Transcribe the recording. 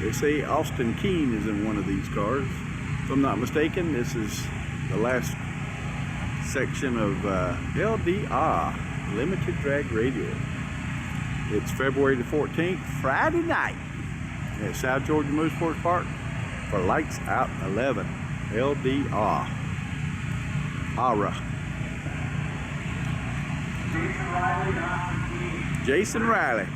They say Austin Keene is in one of these cars. If I'm not mistaken, this is the last section of LDR, Limited Drag Radial. It's February the 14th, Friday night at South Georgia Motorsports Park for Lights Out 11, LDR. ARA. Jason Riley.